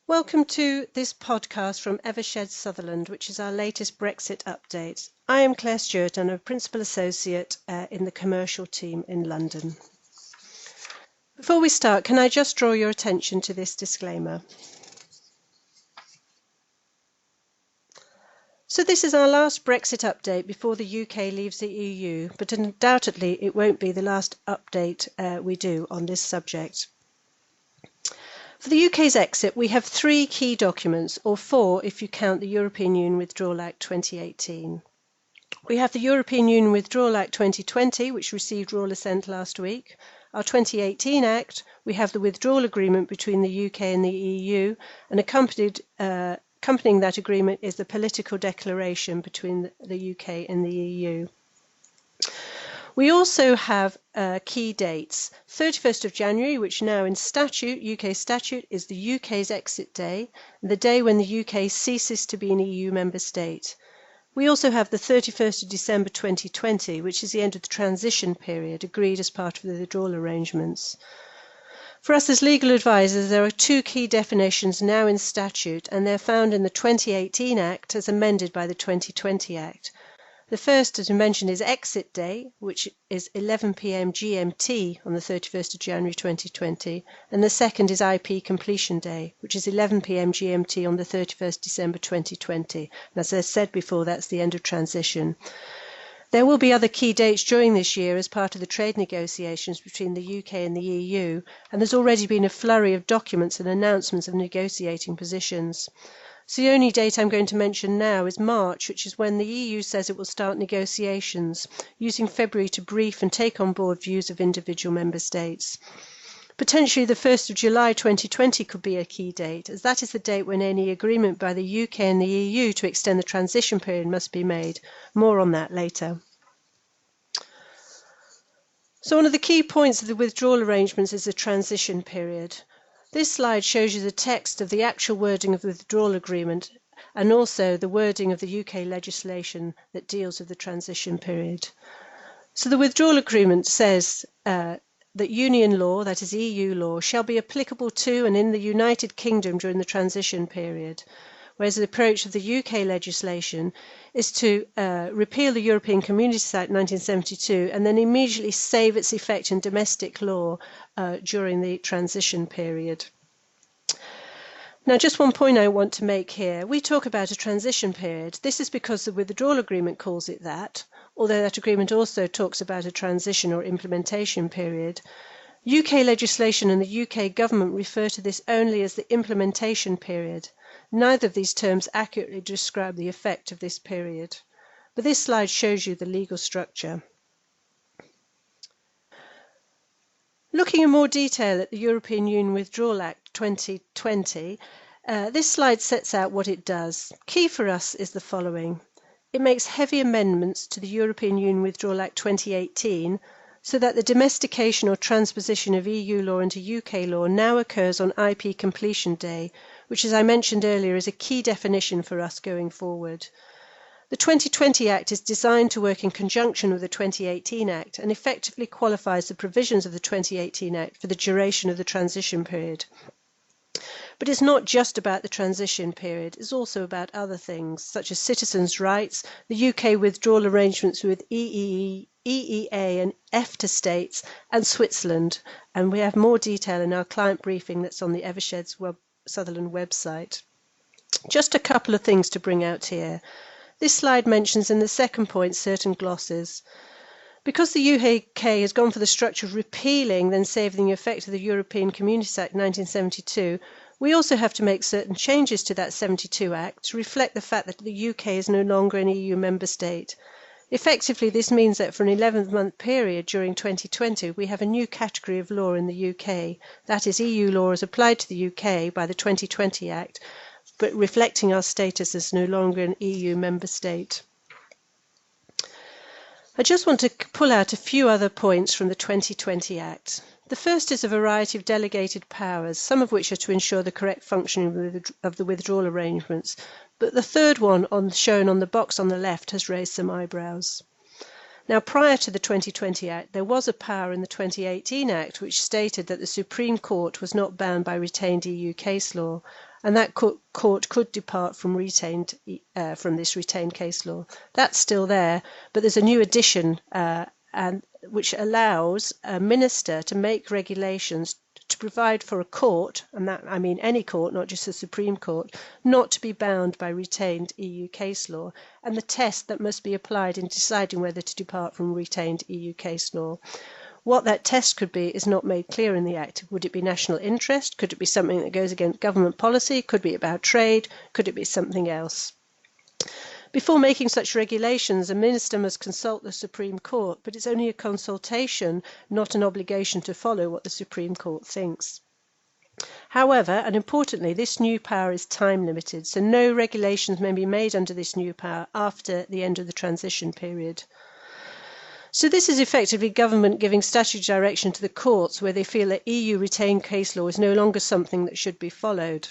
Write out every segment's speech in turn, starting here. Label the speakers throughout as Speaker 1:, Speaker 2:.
Speaker 1: Welcome to this podcast from Evershed Sutherland, which is our latest Brexit update. I am Claire Stewart and I'm a Principal Associate in the commercial team in London. Before we start, can I just draw your attention to this disclaimer? So this is our last Brexit update before the UK leaves the EU, but undoubtedly it won't be the last update we do on this subject. For the UK's exit, we have three key documents, or four if you count the European Union Withdrawal Act 2018. We have the European Union Withdrawal Act 2020, which received Royal Assent last week. Our 2018 Act, we have the withdrawal agreement between the UK and the EU, and accompanying that agreement is the political declaration between the UK and the EU. We also have key dates. 31st of January, which now in statute, UK statute, is the UK's exit day, the day when the UK ceases to be an EU member state. We also have the 31st of December 2020, which is the end of the transition period agreed as part of the withdrawal arrangements. For us as legal advisors, there are two key definitions now in statute, and they're found in the 2018 Act as amended by the 2020 Act. The first, as we mentioned, is exit day, which is 11 p.m. GMT on the 31st of January 2020, and the second is IP completion day, which is 11 p.m. GMT on the 31st December 2020. And as I said before, that's the end of transition. There will be other key dates during this year as part of the trade negotiations between the UK and the EU, and there's already been a flurry of documents and announcements of negotiating positions. So the only date I'm going to mention now is March, which is when the EU says it will start negotiations, using February to brief and take on board views of individual member states. Potentially the 1st of July 2020 could be a key date, as that is the date when any agreement by the UK and the EU to extend the transition period must be made. More on that later. So one of the key points of the withdrawal arrangements is the transition period. This slide shows you the text of the actual wording of the withdrawal agreement and also the wording of the UK legislation that deals with the transition period. So the withdrawal agreement says that Union law, that is EU law, shall be applicable to and in the United Kingdom during the transition period, whereas the approach of the UK legislation is to repeal the European Communities Act 1972 and then immediately save its effect in domestic law during the transition period. Now, just one point I want to make here. We talk about a transition period. This is because the withdrawal agreement calls it that, although that agreement also talks about a transition or implementation period. UK legislation and the UK government refer to this only as the implementation period. Neither of these terms accurately describe the effect of this period. But this slide shows you the legal structure. Looking in more detail at the European Union Withdrawal Act 2020, this slide sets out what it does. Key for us is the following. It makes heavy amendments to the European Union Withdrawal Act 2018 so that the domestication or transposition of EU law into UK law now occurs on IP completion day, which, as I mentioned earlier, is a key definition for us going forward. The 2020 Act is designed to work in conjunction with the 2018 Act and effectively qualifies the provisions of the 2018 Act for the duration of the transition period. But it's not just about the transition period, it's also about other things, such as citizens' rights, the UK withdrawal arrangements with EEA and EFTA states, and Switzerland. And we have more detail in our client briefing that's on the Evershed Sutherland website. Just a couple of things to bring out here. This slide mentions in the second point certain glosses. Because the UK has gone for the structure of repealing then saving the effect of the European Communities Act 1972, we also have to make certain changes to that 72 Act to reflect the fact that the UK is no longer an EU member state. Effectively, this means that for an 11-month period during 2020, we have a new category of law in the UK. That is, EU law as applied to the UK by the 2020 Act, but reflecting our status as no longer an EU member state. I just want to pull out a few other points from the 2020 Act. The first is a variety of delegated powers, some of which are to ensure the correct functioning of the withdrawal arrangements, but the third one shown on the box on the left has raised some eyebrows. Now, prior to the 2020 Act, there was a power in the 2018 Act which stated that the Supreme Court was not bound by retained EU case law, and that court could depart from this retained case law. That's still there, but there's a new addition which allows a minister to make regulations to provide for a court, and that I mean any court, not just the Supreme Court, not to be bound by retained EU case law, and the test that must be applied in deciding whether to depart from retained EU case law. What that test could be is not made clear in the Act. Would it be national interest? Could it be something that goes against government policy? Could it be about trade? Could it be something else? Before making such regulations, a minister must consult the Supreme Court, but it's only a consultation, not an obligation to follow what the Supreme Court thinks. However, and importantly, this new power is time limited, so no regulations may be made under this new power after the end of the transition period. So this is effectively government giving statutory direction to the courts where they feel that EU retained case law is no longer something that should be followed.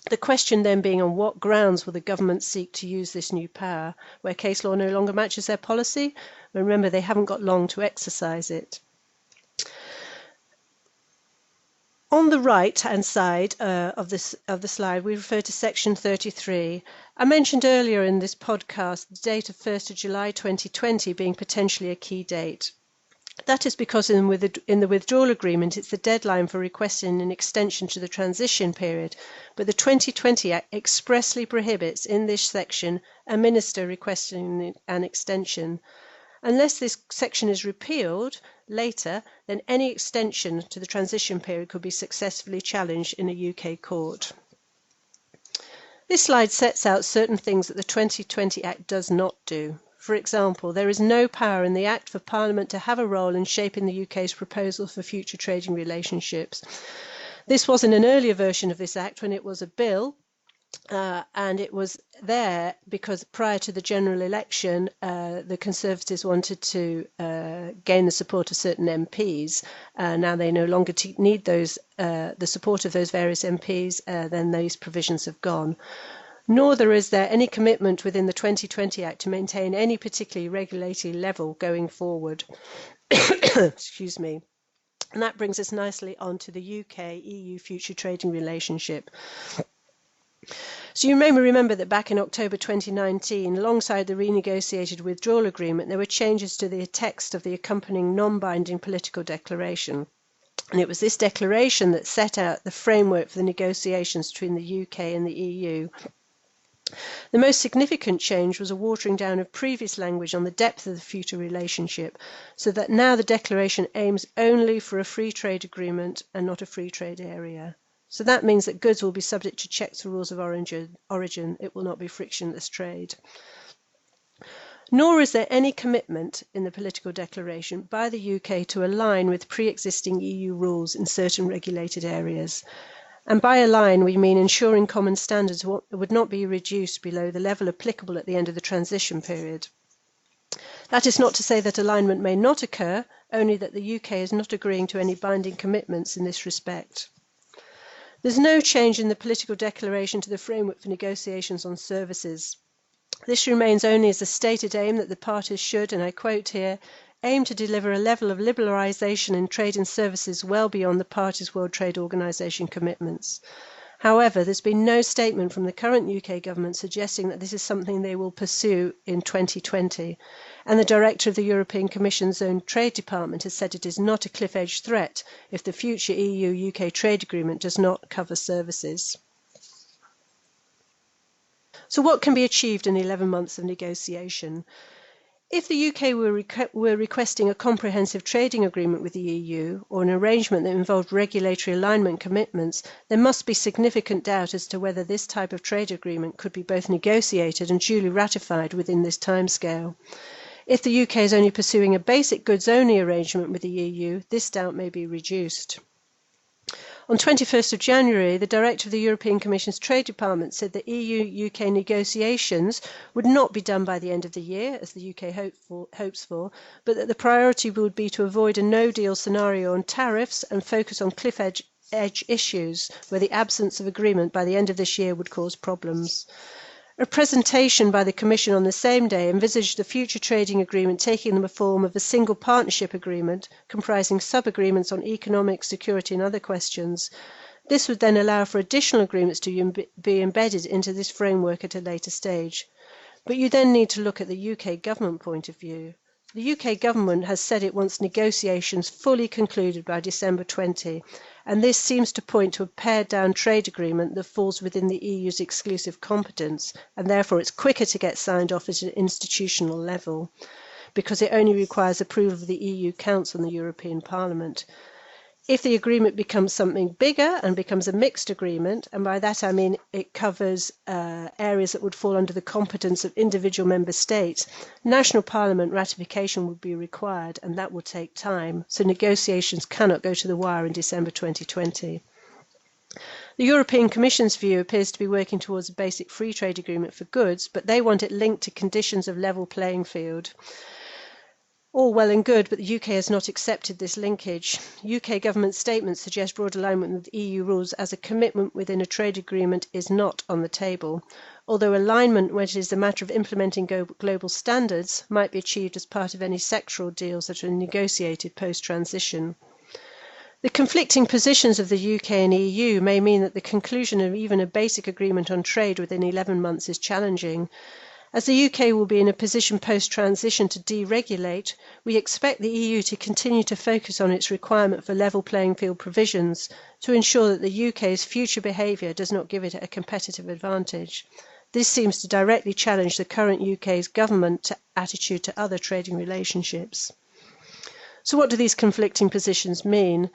Speaker 1: The question then being on what grounds will the government seek to use this new power, where case law no longer matches their policy? Remember, they haven't got long to exercise it. On the right-hand side of the slide, we refer to section 33. I mentioned earlier in this podcast the date of 1st of July 2020 being potentially a key date. That is because in the withdrawal agreement, it's the deadline for requesting an extension to the transition period, but the 2020 Act expressly prohibits in this section a minister requesting an extension. Unless this section is repealed later, then any extension to the transition period could be successfully challenged in a UK court. This slide sets out certain things that the 2020 Act does not do. For example, there is no power in the Act for Parliament to have a role in shaping the UK's proposal for future trading relationships. This was in an earlier version of this Act when it was a bill, and it was there because prior to the general election, the Conservatives wanted to gain the support of certain MPs. Now they no longer need the support of those various MPs, then those provisions have gone. Nor is there any commitment within the 2020 Act to maintain any particularly regulatory level going forward. Excuse me. And that brings us nicely on to the UK-EU future trading relationship. So you may remember that back in October 2019, alongside the renegotiated withdrawal agreement, there were changes to the text of the accompanying non-binding political declaration. And it was this declaration that set out the framework for the negotiations between the UK and the EU. The most significant change was a watering down of previous language on the depth of the future relationship, so that now the declaration aims only for a free trade agreement and not a free trade area. So that means that goods will be subject to checks for rules of origin. It will not be frictionless trade. Nor is there any commitment in the political declaration by the UK to align with pre-existing EU rules in certain regulated areas. And by align, we mean ensuring common standards would not be reduced below the level applicable at the end of the transition period. That is not to say that alignment may not occur, only that the UK is not agreeing to any binding commitments in this respect. There's no change in the political declaration to the framework for negotiations on services. This remains only as a stated aim that the parties should, and I quote here, aim to deliver a level of liberalisation in trade and services well beyond the parties' World Trade Organisation commitments. However, there's been no statement from the current UK government suggesting that this is something they will pursue in 2020, and the Director of the European Commission's own Trade Department has said it is not a cliff-edge threat if the future EU-UK trade agreement does not cover services. So what can be achieved in 11 months of negotiation? If the UK were requesting a comprehensive trading agreement with the EU or an arrangement that involved regulatory alignment commitments, there must be significant doubt as to whether this type of trade agreement could be both negotiated and duly ratified within this timescale. If the UK is only pursuing a basic goods-only arrangement with the EU, this doubt may be reduced. On 21st of January, the Director of the European Commission's Trade Department said that EU-UK negotiations would not be done by the end of the year, as the UK hopes for, but that the priority would be to avoid a no-deal scenario on tariffs and focus on cliff-edge issues, where the absence of agreement by the end of this year would cause problems. A presentation by the Commission on the same day envisaged the future trading agreement taking the form of a single partnership agreement comprising sub-agreements on economic, security and other questions. This would then allow for additional agreements to be embedded into this framework at a later stage. But you then need to look at the UK government point of view. The UK government has said it wants negotiations fully concluded by December 20, and this seems to point to a pared-down trade agreement that falls within the EU's exclusive competence, and therefore it's quicker to get signed off at an institutional level, because it only requires approval of the EU Council and the European Parliament. If the agreement becomes something bigger and becomes a mixed agreement, and by that I mean it covers areas that would fall under the competence of individual member states, national parliament ratification would be required, and that will take time, so negotiations cannot go to the wire in December 2020. The European Commission's view appears to be working towards a basic free trade agreement for goods, but they want it linked to conditions of level playing field. All well and good, but the UK has not accepted this linkage. UK government statements suggest broad alignment with EU rules as a commitment within a trade agreement is not on the table, although alignment when it is a matter of implementing global standards might be achieved as part of any sectoral deals that are negotiated post-transition. The conflicting positions of the UK and EU may mean that the conclusion of even a basic agreement on trade within 11 months is challenging. As the UK will be in a position post-transition to deregulate, we expect the EU to continue to focus on its requirement for level playing field provisions to ensure that the UK's future behaviour does not give it a competitive advantage. This seems to directly challenge the current UK's government attitude to other trading relationships. So what do these conflicting positions mean?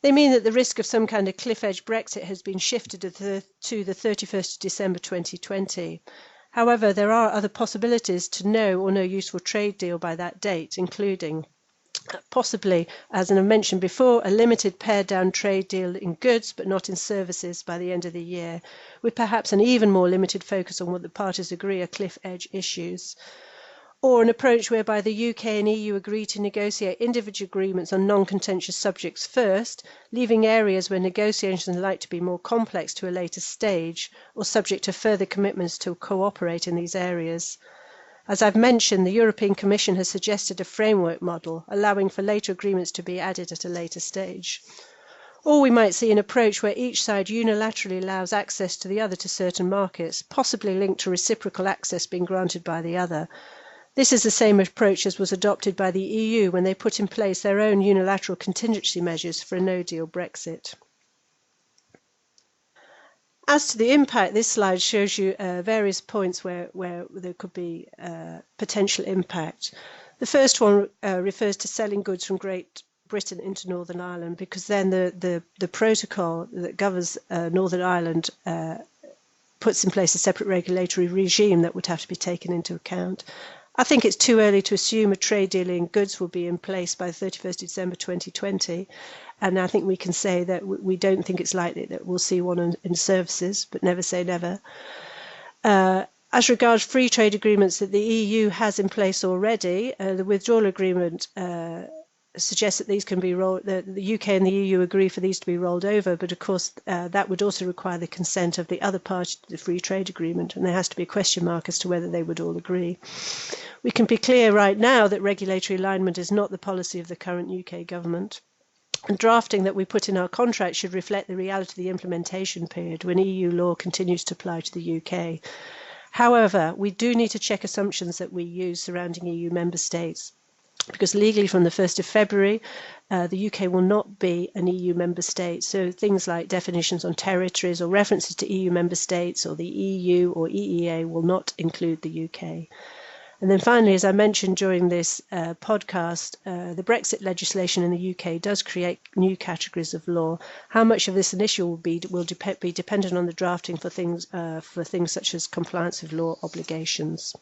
Speaker 1: They mean that the risk of some kind of cliff-edge Brexit has been shifted to the 31st of December 2020. However, there are other possibilities to no or no useful trade deal by that date, including possibly, as I mentioned before, a limited pared-down trade deal in goods but not in services by the end of the year, with perhaps an even more limited focus on what the parties agree are cliff-edge issues. Or an approach whereby the UK and EU agree to negotiate individual agreements on non-contentious subjects first, leaving areas where negotiations are likely to be more complex to a later stage, or subject to further commitments to cooperate in these areas. As I've mentioned, the European Commission has suggested a framework model, allowing for later agreements to be added at a later stage. Or we might see an approach where each side unilaterally allows access to the other to certain markets, possibly linked to reciprocal access being granted by the other. This is the same approach as was adopted by the EU when they put in place their own unilateral contingency measures for a no-deal Brexit. As to the impact, this slide shows you various points where there could be potential impact. The first one refers to selling goods from Great Britain into Northern Ireland, because then the protocol that governs Northern Ireland puts in place a separate regulatory regime that would have to be taken into account. I think it's too early to assume a trade deal in goods will be in place by 31st December 2020, and I think we can say that we don't think it's likely that we'll see one in services, but never say never. As regards free trade agreements that the EU has in place already, the withdrawal agreement suggests that these can be rolled. The UK and the EU agree for these to be rolled over, but of course that would also require the consent of the other party to the free trade agreement, and there has to be a question mark as to whether they would all agree. We can be clear right now that regulatory alignment is not the policy of the current UK government. And drafting that we put in our contract should reflect the reality of the implementation period when EU law continues to apply to the UK. However, we do need to check assumptions that we use surrounding EU member states, because legally from the 1st of February, the UK will not be an EU member state. So things like definitions on territories or references to EU member states or the EU or EEA will not include the UK. And then finally, as I mentioned during this podcast, the Brexit legislation in the UK does create new categories of law. How much of this an issue will be dependent on the drafting for things such as compliance with law obligations.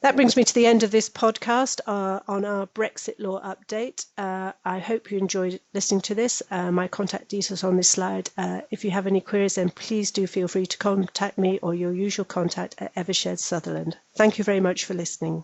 Speaker 1: That brings me to the end of this podcast on our Brexit law update. I hope you enjoyed listening to this. My contact details on this slide. If you have any queries, then please do feel free to contact me or your usual contact at Evershed Sutherland. Thank you very much for listening.